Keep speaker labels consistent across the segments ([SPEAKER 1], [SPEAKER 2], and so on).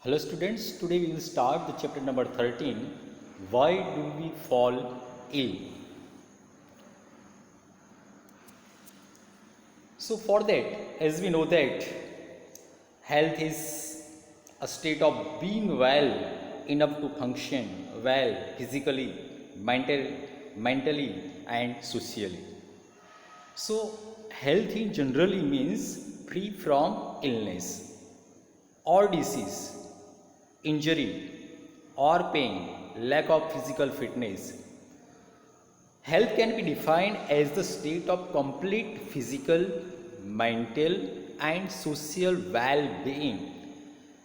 [SPEAKER 1] Hello students, today we will start the chapter number 13. Why do we fall ill? So for that, as we know that health is a state of being well enough to function well physically, mentally and socially. So health in generally means free from illness or disease, injury or pain, lack of physical fitness. Health can be defined as the state of complete physical, mental, and social well being.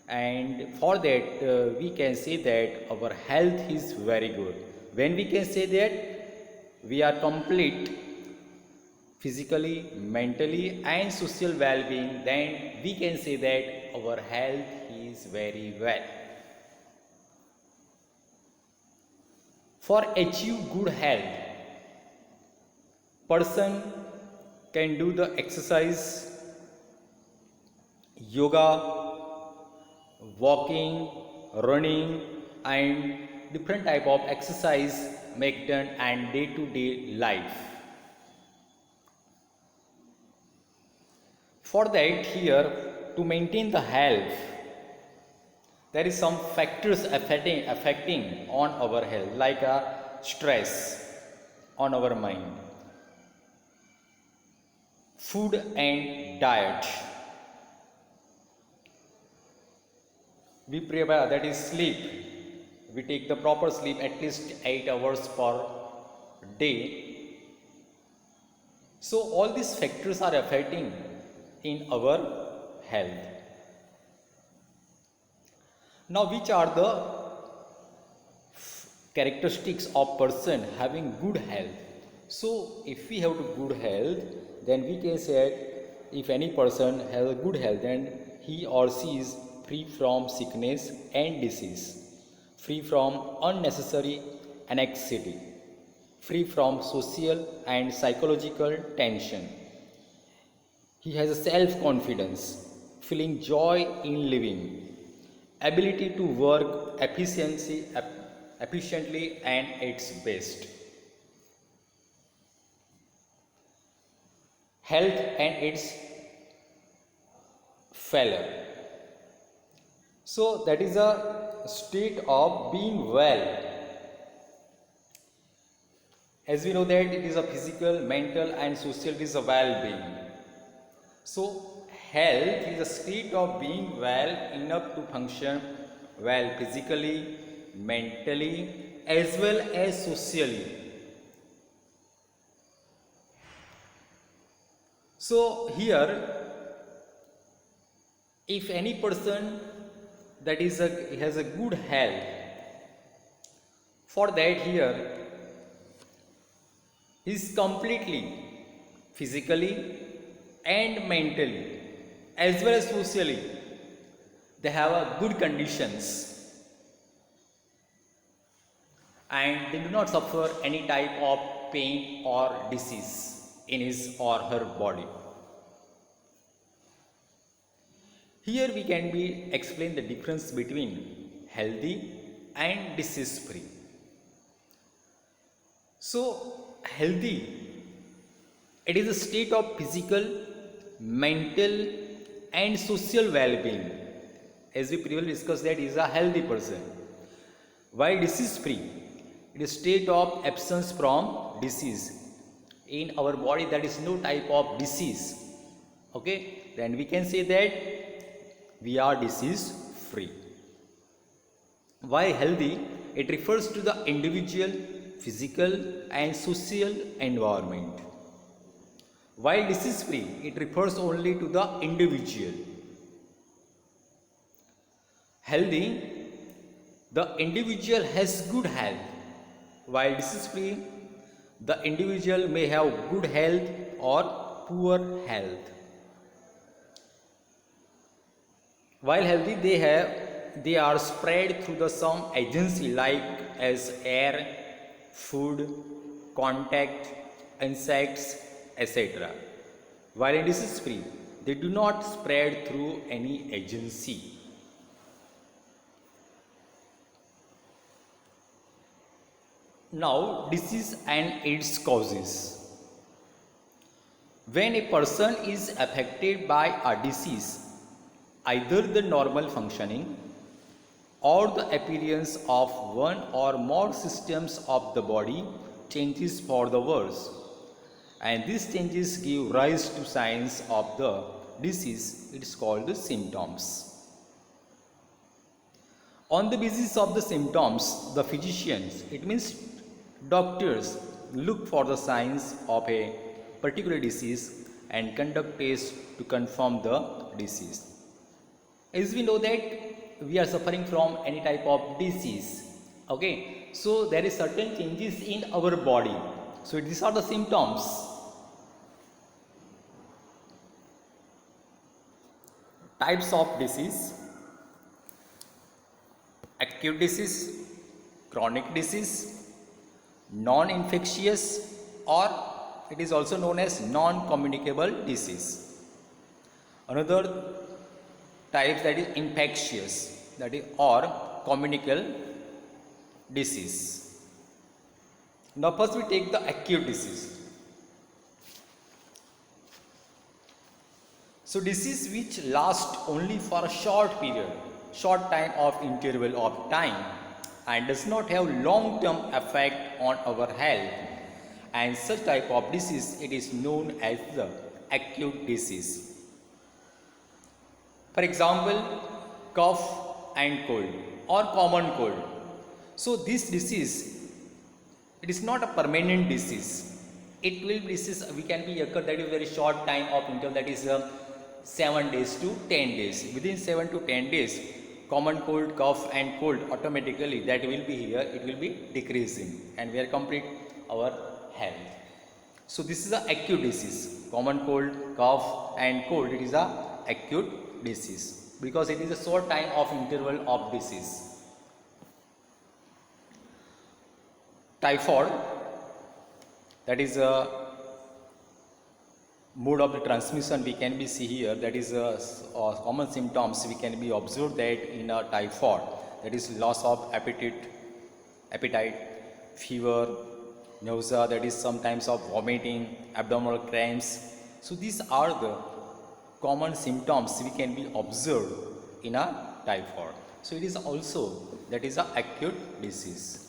[SPEAKER 1] And for that, we can say that our health is very good. When we can say that we are complete physically, mentally, and social well being, then we can say that our health is very well. For achieve good health, person can do the exercise, yoga, walking, running, and different type of exercise make done and day to day life. For that, here to maintain the health, there is some factors affecting on our health, like stress on our mind, food and diet. We prepare, that is sleep. We take the proper sleep at least 8 hours per day. So all these factors are affecting in our health. Now, which are the characteristics of person having good health? So if we have good health, then we can say if any person has a good health, then he or she is free from sickness and disease, free from unnecessary anxiety, free from social and psychological tension. He has a self-confidence, feeling joy in living, ability to work efficiently and its best. Health and its failure. So that is a state of being well. As we know that it is a physical, mental and social, it is a well-being. So health is a state of being well enough to function well physically, mentally as well as socially. So here, if any person that is has a good health, for that here is completely physically and mentally as well as socially, they have a good conditions and they do not suffer any type of pain or disease in his or her body. Here we can be explain the difference between healthy and disease free. So healthy, it is a state of physical, mental and social well-being. As we previously discussed, that is a healthy person. While disease free, it is a state of absence from disease. In our body there is no type of disease. Okay, then we can say that we are disease free. While healthy, it refers to the individual, physical and social environment. While disease free, it refers only to the individual. Healthy, the individual has good health, while disease free, the individual may have good health or poor health. While healthy, they are spread through the some agency like as air, food, contact, insects, etc. While in disease free, they do not spread through any agency. Now, disease and its causes. When a person is affected by a disease, either the normal functioning or the appearance of one or more systems of the body changes for the worse, and these changes give rise to signs of the disease. It is called the symptoms. On the basis of the symptoms, the physicians, it means doctors, look for the signs of a particular disease and conduct tests to confirm the disease. As we know that we are suffering from any type of disease, okay, so there is certain changes in our body. So these are the symptoms. Types of disease: acute disease, chronic disease, non-infectious, or it is also known as non-communicable disease. Another type, that is infectious, that is, or communicable disease. Now first we take the acute disease. So disease which lasts only for a short period, short time of interval of time, and does not have long term effect on our health, and such type of disease, it is known as the acute disease. For example, cough and cold or common cold. So this disease, it is not a permanent disease. It will be disease, we can be occur that is very short time of interval, that is 7 days to 10 days. Within 7 to 10 days, common cold, cough and cold, automatically that will be here, it will be decreasing, and we are complete our health. So this is a acute disease. Common cold, cough and cold, it is a acute disease because it is a short time of interval of disease. Typhoid, that is a mode of the transmission we can be see here, that is common symptoms we can be observed that in a typhoid, that is loss of appetite, fever, nausea, that is sometimes of vomiting, abdominal cramps. So these are the common symptoms we can be observed in a typhoid. So it is also, that is a acute disease.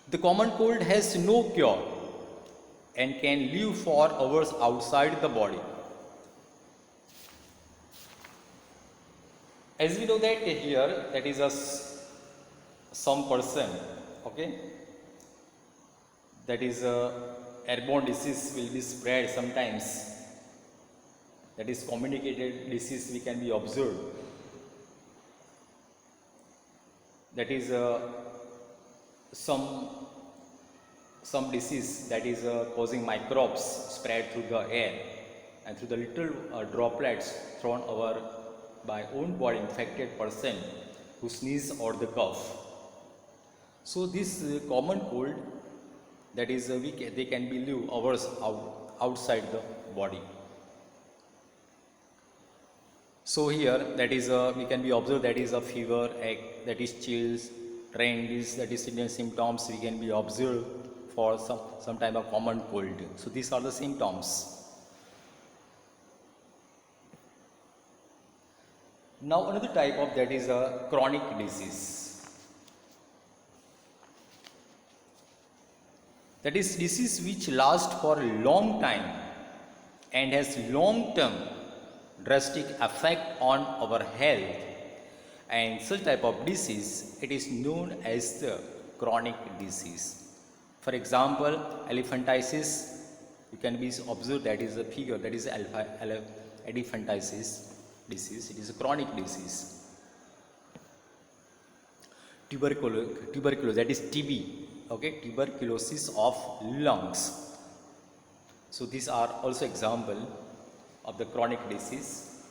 [SPEAKER 1] The common cold has no cure and can live for hours outside the body. As we know that here, that is some person, okay, that is airborne disease will be spread sometimes, that is communicated disease we can be observed, that is some disease that is causing microbes spread through the air and through the little droplets thrown over by own body infected person who sneeze or the cough. So this common cold, that is they can be live hours outside the body. So here, that is we can be observed, that is a fever, that is chills, trend, that is symptoms we can be observed for some type of common cold. So these are the symptoms. Now another type of that is a chronic disease. That is disease which lasts for a long time and has long term drastic effect on our health, and such type of disease, it is known as the chronic disease. For example, elephantiasis, you can be observed, that is a figure, that is elephantiasis disease, it is a chronic disease. Tuberculosis, that is TB, okay, tuberculosis of lungs. So these are also example of the chronic disease.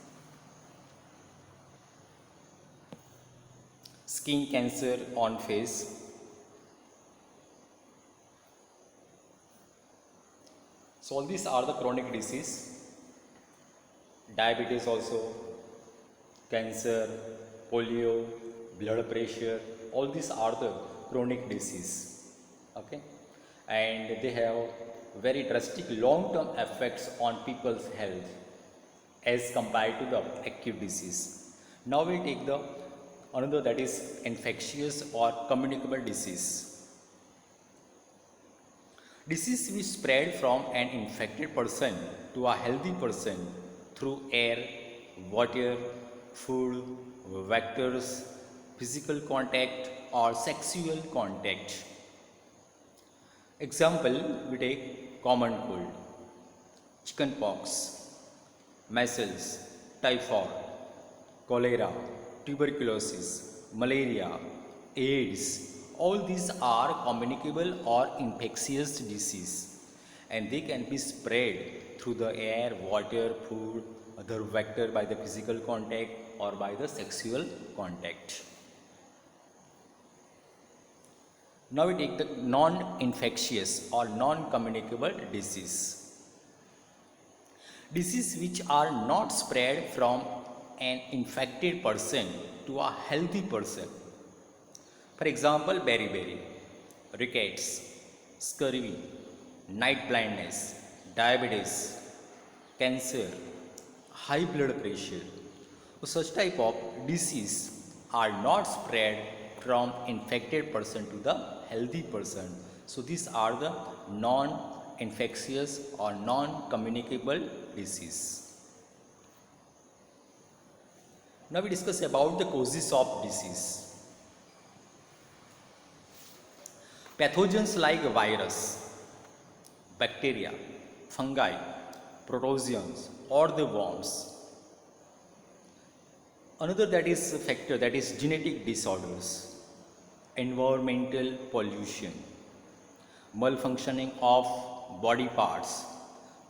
[SPEAKER 1] Skin cancer on face. So all these are the chronic disease. Diabetes also, cancer, polio, blood pressure, all these are the chronic disease. Okay, and they have very drastic long-term effects on people's health as compared to the acute disease. Now we take the another, that is infectious or communicable disease. Disease which spread from an infected person to a healthy person through air, water, food, vectors, physical contact or sexual contact. Example, we take common cold, chickenpox, measles, typhoid, cholera, tuberculosis, malaria, AIDS. All these are communicable or infectious disease, and they can be spread through the air, water, food, other vector by the physical contact or by the sexual contact. Now we take the non-infectious or non-communicable disease. Disease which are not spread from an infected person to a healthy person. For example, beriberi, rickets, scurvy, night blindness, diabetes, cancer, high blood pressure. So such type of disease are not spread from infected person to the healthy person. So these are the non-infectious or non-communicable disease. Now we discuss about the causes of disease. Pathogens like virus, bacteria, fungi, protozoans or the worms. Another that is a factor, that is genetic disorders, environmental pollution, malfunctioning of body parts,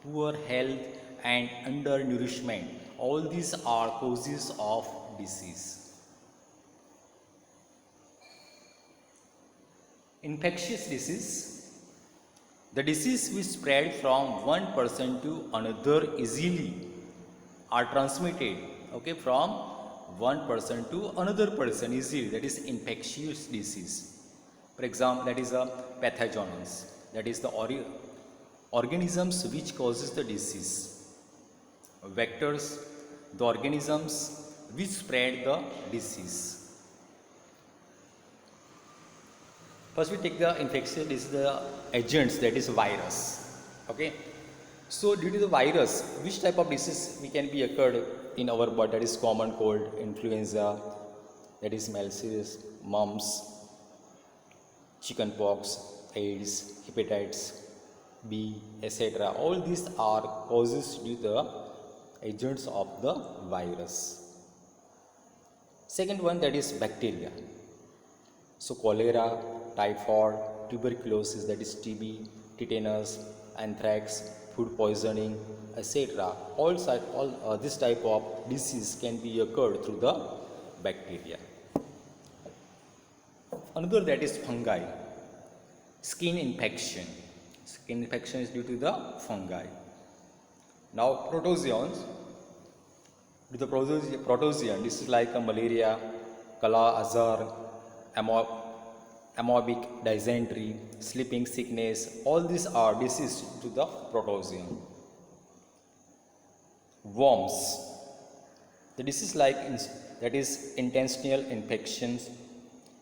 [SPEAKER 1] poor health and undernourishment. All these are causes of disease. Infectious disease, the disease which spread from one person to another easily, are transmitted, okay, from one person to another person easily. That is infectious disease. For example, that is a pathogens, that is the organisms which causes the disease. Vectors, the organisms which spread the disease. First we take the infection, this is the agents, that is virus. Okay. So due to the virus, which type of disease we can be occurred in our body? That is common cold, influenza, that is measles, mumps, chickenpox, AIDS, hepatitis B, etc. All these are causes due to the agents of the virus. Second one, that is bacteria. So cholera, typhoid, tuberculosis, that is TB, tetanus, anthrax, food poisoning, etc. All this type of disease can be occurred through the bacteria. Another, that is fungi. Skin infection. Skin infection is due to the fungi. Now protozoans. The protozoan, this is like a malaria, Kala Azar, amoebic dysentery, sleeping sickness. All these are diseases to the protozoan. Worms, the disease like that is intestinal infections,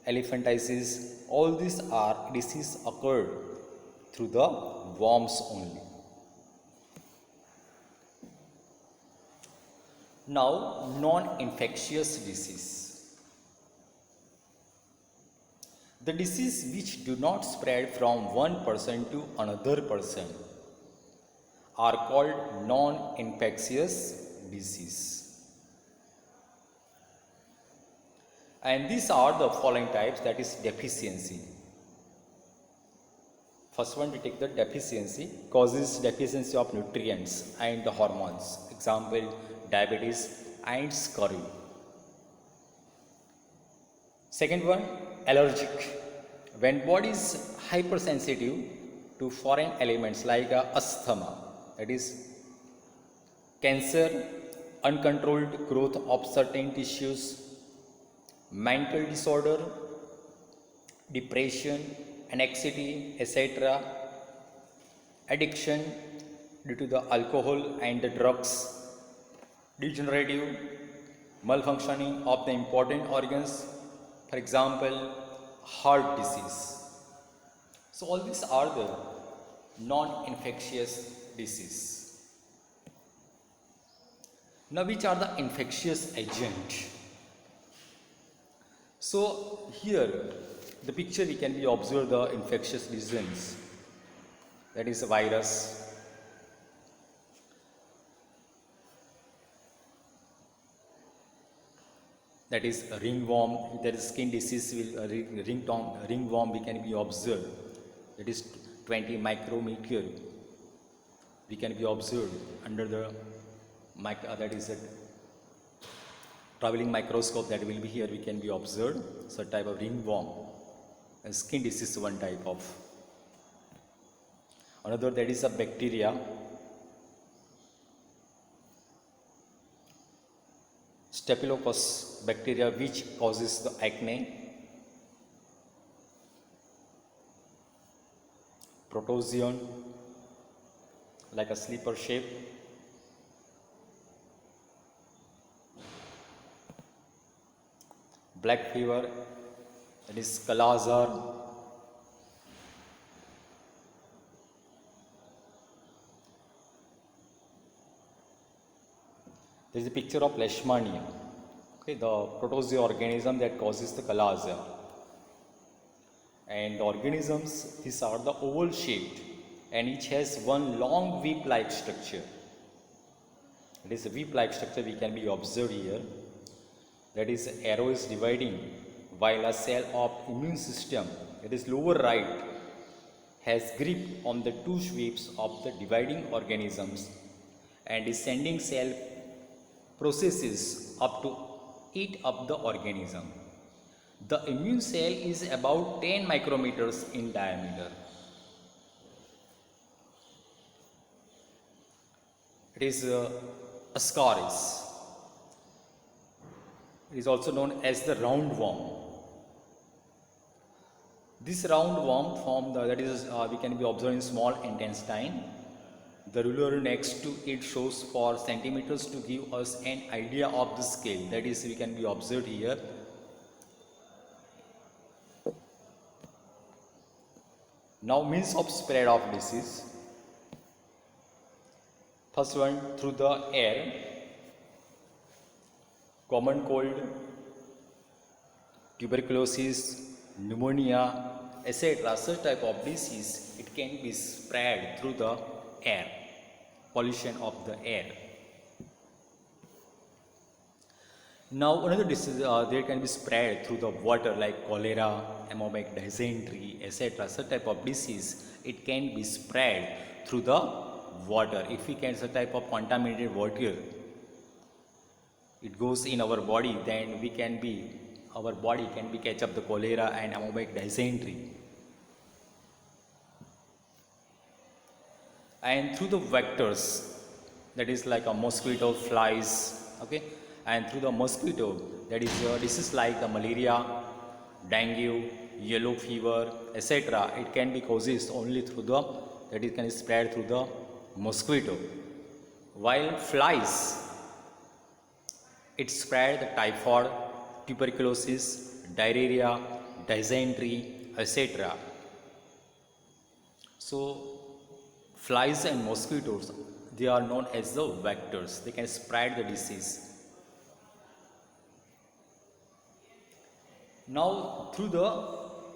[SPEAKER 1] elephantiasis. All these are disease occurred through the worms only. Now non-infectious disease. The disease which do not spread from one person to another person are called non-infectious disease. And these are the following types, that is deficiency. First one, we take the deficiency, causes deficiency of nutrients and the hormones. Example, diabetes and scurvy. Second one, allergic. When body is hypersensitive to foreign elements like asthma, that is cancer, uncontrolled growth of certain tissues, mental disorder, depression, anxiety, etc., addiction due to the alcohol and the drugs, degenerative malfunctioning of the important organs, for example, heart disease. So all these are the non-infectious disease. Now, which are the infectious agent? So here the picture we can be observe the infectious disease, that is a virus, that is a ringworm, that is skin disease will ringworm we can be observed, that is 20 micrometer we can be observed under the that is a traveling microscope that will be here, we can be observed such type of ringworm. And skin disease one type of. Another, that is a bacteria, Staphylococcus bacteria, which causes the acne. Protozoan, like a slipper shape. Black fever, that is Kala-Azar. There is a picture of Leishmania, okay, the protozoa organism that causes the Kala-Azar. And the organisms, these are the oval shaped and each has one long whip-like structure. It is a whip-like structure we can be observed here. That is, arrow is dividing, while a cell of immune system, that is lower right, has grip on the two sweeps of the dividing organisms, and descending cell processes up to eat up the organism. The immune cell is about 10 micrometers in diameter. It is Ascaris. It is also known as the roundworm. This roundworm form that is we can be observed in small intestine. The ruler next to it shows for centimeters to give us an idea of the scale. That is, we can be observed here. Now, means of spread of disease. First one, through the air. Common cold, tuberculosis, pneumonia, etc. Such type of disease, it can be spread through the air, pollution of the air. Now another disease there can be spread through the water, like cholera, amoebic dysentery, etc. Such type of disease, it can be spread through the water. If we get such type of contaminated water, it goes in our body, then our body can be catch up the cholera and amoebic dysentery. And through the vectors, that is like a mosquito, flies, okay, and through the mosquito, that is disease like the malaria, dengue, yellow fever, etc. It can be causes only through the, that it can spread through the mosquito. While flies, it spread the typhoid, tuberculosis, diarrhea, dysentery, etc. So flies and mosquitoes, they are known as the vectors. They can spread the disease. Now through the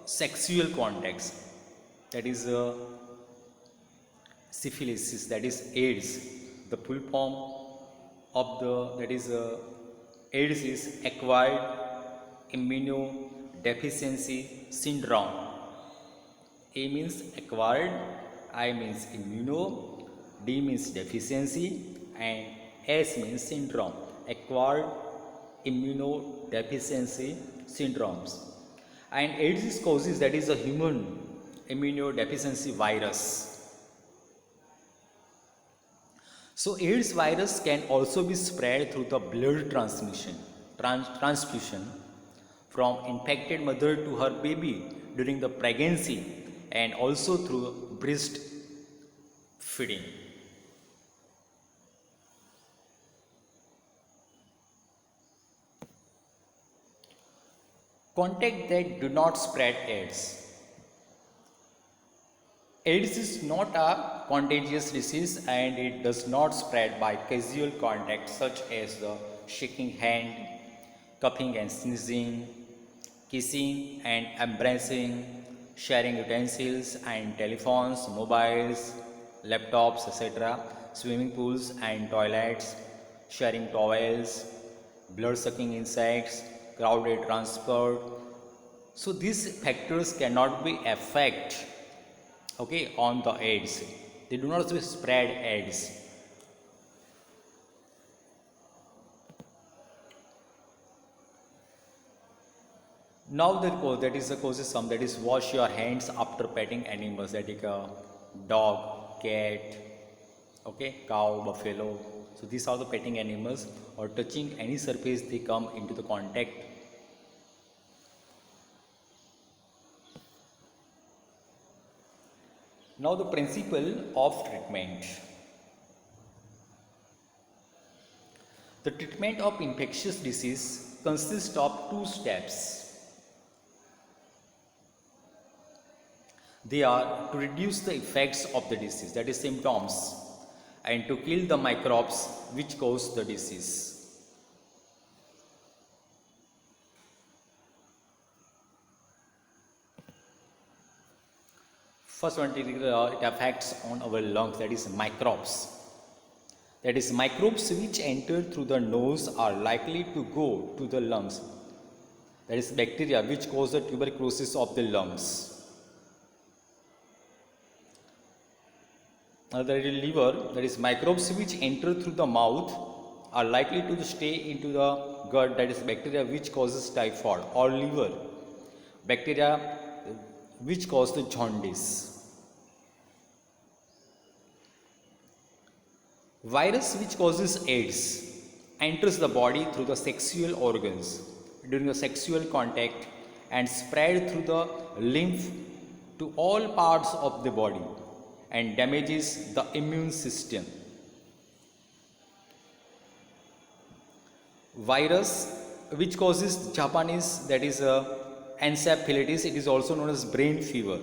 [SPEAKER 1] sexual context, that is syphilis, that is AIDS. The full form of the, that is AIDS is acquired immunodeficiency syndrome. A means acquired, I means immuno, D means deficiency, and S means syndrome. Acquired immunodeficiency syndromes. And AIDS is causes, that is a human immunodeficiency virus. So AIDS virus can also be spread through the blood transfusion from infected mother to her baby during the pregnancy and also through breast feeding. Contact that do not spread AIDS. AIDS is not a contagious disease and it does not spread by casual contact such as the shaking hand, coughing and sneezing, kissing and embracing, sharing utensils and telephones, mobiles, laptops, etc., swimming pools and toilets, sharing towels, blood sucking insects, crowded transport. So these factors cannot be affect, okay, on the AIDS. They do not spread AIDS. Now that is the causes some, that is wash your hands after petting animals, that is a dog, cat, okay, cow, buffalo. So these are the petting animals, or touching any surface they come into the contact. Now the principle of treatment. The treatment of infectious disease consists of two steps. They are to reduce the effects of the disease, that is symptoms, and to kill the microbes which cause the disease. First one, it affects on our lungs, that is microbes. That is microbes which enter through the nose are likely to go to the lungs. That is bacteria which cause the tuberculosis of the lungs. Another is liver, that is microbes which enter through the mouth are likely to stay into the gut, that is bacteria which causes typhoid, or liver, bacteria which cause the jaundice. Virus which causes AIDS enters the body through the sexual organs during the sexual contact and spread through the lymph to all parts of the body and damages the immune system. Virus which causes Japanese, that is encephalitis, it is also known as brain fever,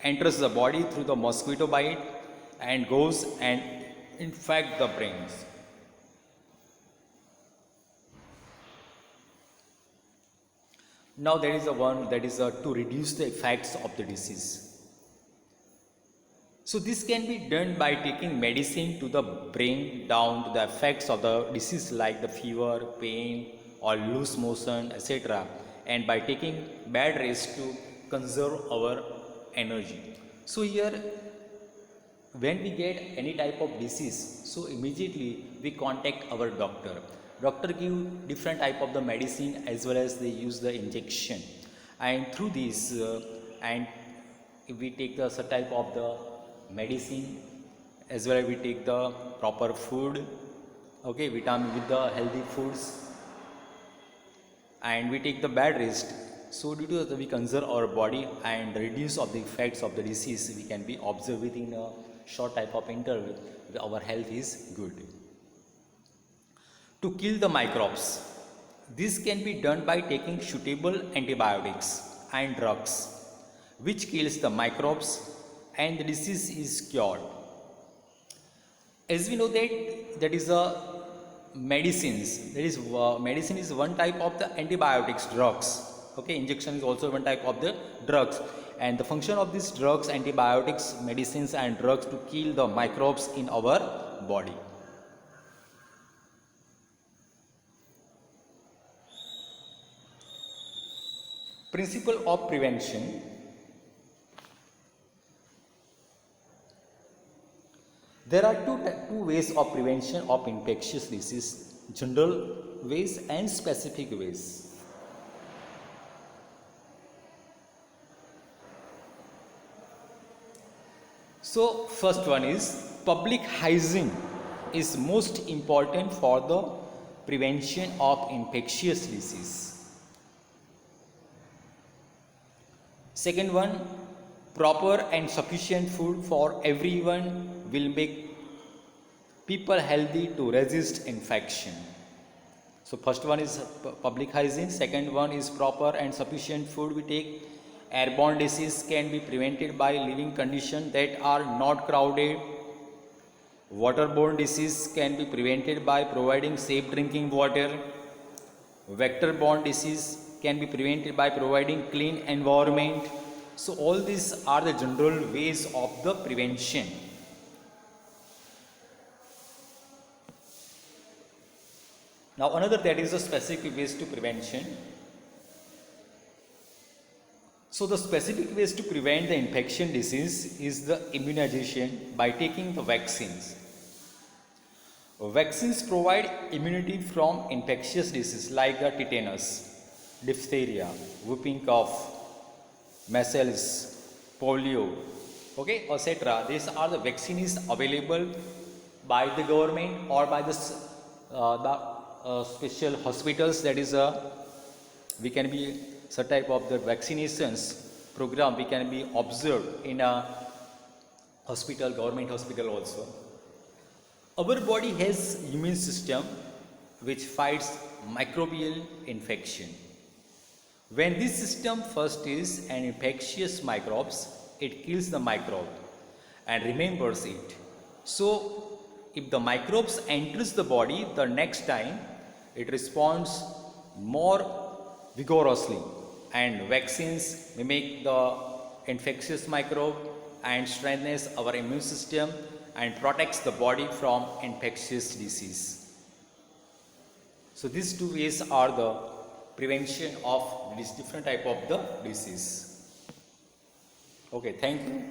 [SPEAKER 1] enters the body through the mosquito bite and goes and infect the brains. Now there is a one, that is to reduce the effects of the disease. So this can be done by taking medicine to the brain down to the effects of the disease like the fever, pain or loose motion, etc., and by taking bed rest to conserve our energy. So here when we get any type of disease, so immediately we contact our doctor. Doctor give different type of the medicine as well as they use the injection, and through this and if we take the certain type of the medicine as well as we take the proper food, okay, vitamin with the healthy foods, and we take the bed rest, so due to that we conserve our body and reduce of the effects of the disease we can be observed within a short type of interval, our health is good. To kill the microbes, this can be done by taking suitable antibiotics and drugs which kills the microbes and the disease is cured. As we know that is a medicines, that is medicine is one type of the antibiotics, drugs, okay, injection is also one type of the drugs, and the function of these drugs, antibiotics, medicines and drugs to kill the microbes in our body. Principle of prevention. There are two ways of prevention of infectious disease, general ways and specific ways. So first one is public hygiene is most important for the prevention of infectious disease. Second one, proper and sufficient food for everyone will make people healthy to resist infection. So first one is public hygiene, second one is proper and sufficient food we take. Airborne disease can be prevented by living conditions that are not crowded. Waterborne disease can be prevented by providing safe drinking water. Vector-borne disease can be prevented by providing clean environment. So all these are the general ways of the prevention. Now another, that is the specific ways to prevention. So the specific ways to prevent the infection disease is the immunization by taking the vaccines. Vaccines provide immunity from infectious diseases like the tetanus, diphtheria, whooping cough, measles, polio, okay, etc. These are the vaccines available by the government or by the special hospitals. That is we can be such type of the vaccinations program we can be observed in a hospital, government hospital also. Our body has immune system which fights microbial infection. When this system first is an infectious microbes, it kills the microbe and remembers it. So if the microbes enters the body, the next time it responds more vigorously, and vaccines mimic the infectious microbe and strengthens our immune system and protects the body from infectious disease. So these two ways are the prevention of this different type of the disease. Okay, thank you.